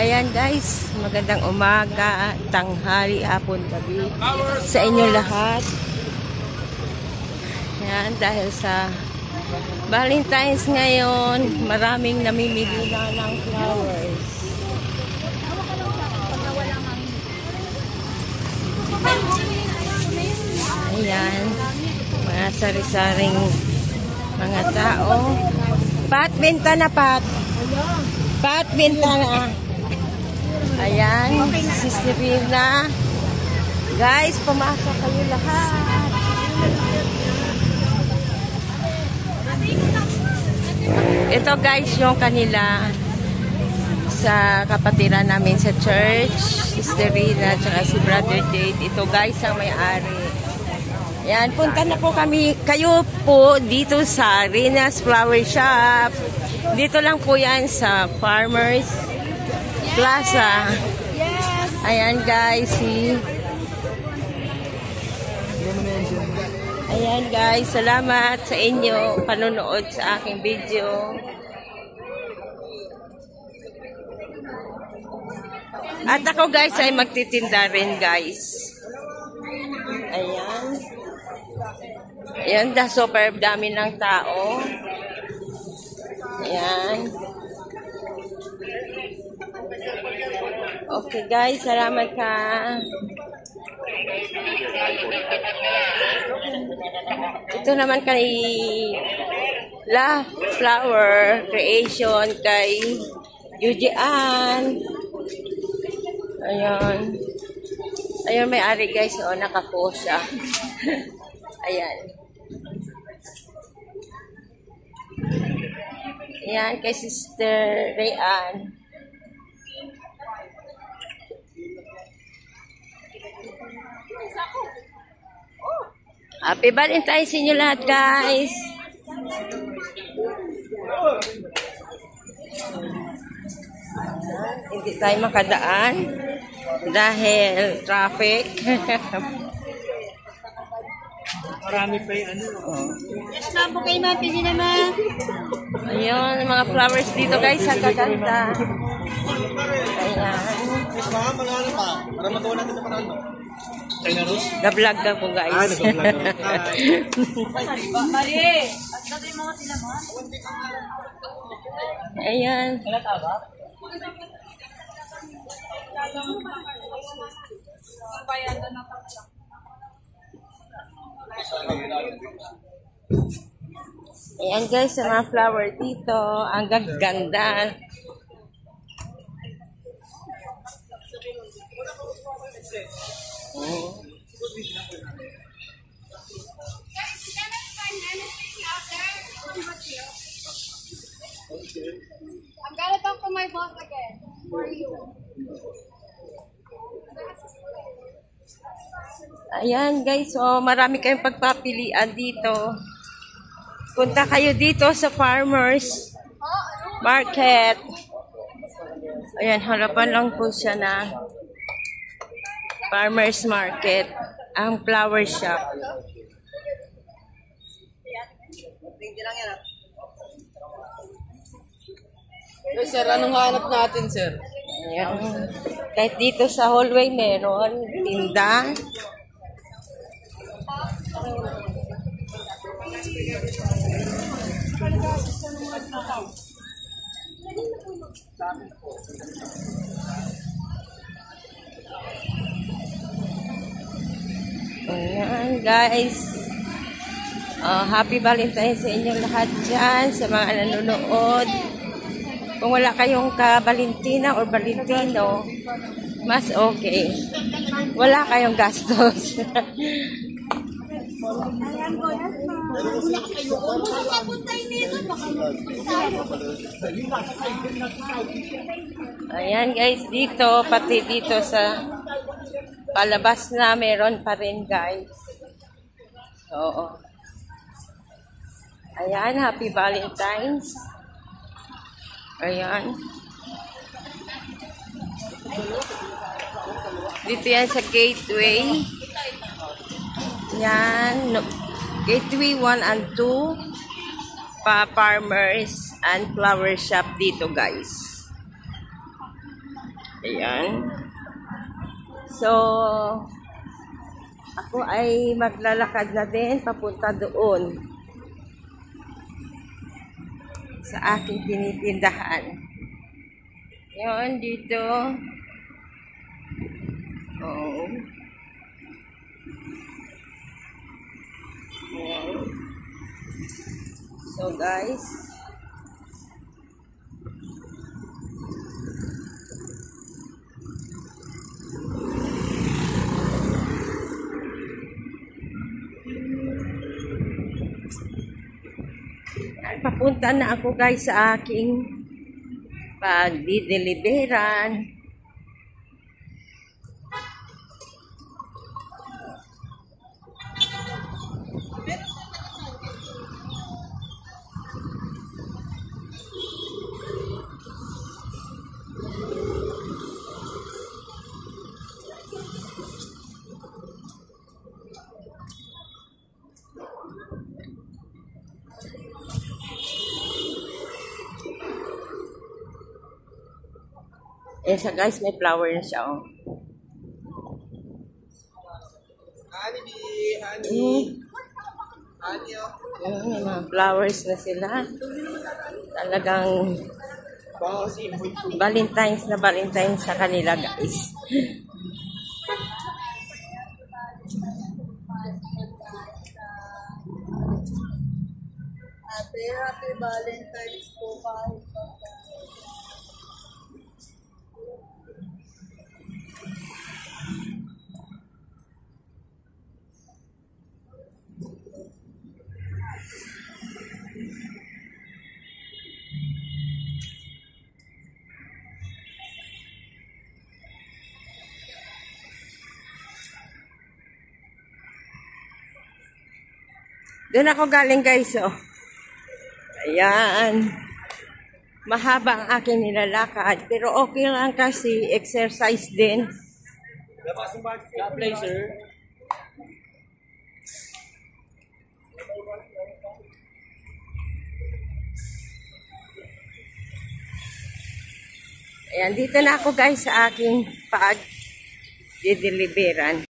Ayan guys, magandang umaga, tanghali, hapon, gabi sa inyo lahat. Ayan, dahil sa Valentine's ngayon, maraming namimili na ng flowers. Ayan, mga sari-saring mga tao. Pat, benta na Pat. Pat, benta na. Ayan, sisipin na. Guys, pumasok kayo lahat. Ito guys, yung kanila sa kapatiran namin sa church, Sister Rina, tsaka si Brother Jade. Ito guys, ang may-ari. Ayan, punta na po kami, kayo po dito sa Rina's Flower Shop. Dito lang po yan sa Farmers Plaza. Ayan guys, see. Ayan guys, salamat sa inyo panonood sa aking video. At ako guys ay magtitinda rin guys. Ayan. Ayan, super dami ng tao. Ayan. Okay guys, salamat ka. Ito naman kay La Flower Creation kay Yujian. Ayan. Ayan, may-ari guys. O, nakapost siya. Ayan. Ayan, kay Sister Rayan. Happy Valentine's sa inyo lahat, guys. Hindi tayo makadaan dahil traffic. Marami pa yung ano. Yes, ma'am po kayo, ma'am. Pili naman. Ayun, mga flowers dito, guys. Ang gaganda. Ayan. Yes, ma'am. Magkano pa? Para matuwa natin na parang kay na Rose? Nag-vlog ka po, guys. Nag-vlog. Mari! At dati yung mga sila, ma'am. Ayan. Ayan guys, sa mga flower dito. Ang gaganda. I'm gonna talk to my boss again. For you. Ayan guys, so marami kayong pagpapilian dito. Punta kayo dito sa Farmers Market. Ayan, harapan lang po siya na Farmers Market, ang flower shop. Sir, anong hanap natin, sir? Ayan. Kahit dito sa hallway meron tinda. Ayan guys. Happy Valentine's sa inyong lahat dyan, sa mga nanonood. Kung wala kayong ka-Valentina or Valentino, mas okay. Wala kayong gastos. Ayan guys, dito, pati dito sa palabas na meron pa rin guys. Oo. Ayan, Happy Valentine's. Ayan. Dito yan sa Gateway. Yan. Gateway 1 and 2. Farmers and Flower Shop dito guys. Ayan. So, ako ay maglalakad na din papunta doon sa aking tinitindahan. Yan, dito. Oh. Ayan. So, guys, papunta na ako guys sa aking pagdideliveran. Eh, sa guys, may flower na siya, oh. Honey, honey. Honey, oh. May mga flowers na sila. Talagang Valentine's na Valentine's sa kanila, guys. Happy Valentine's po, kahit Doon ako galing guys, oh. Ayan. Mahaba ang aking nilalakad. Pero okay lang kasi exercise din. Blazer. Ayan, dito na ako guys sa aking pag-dideliveran.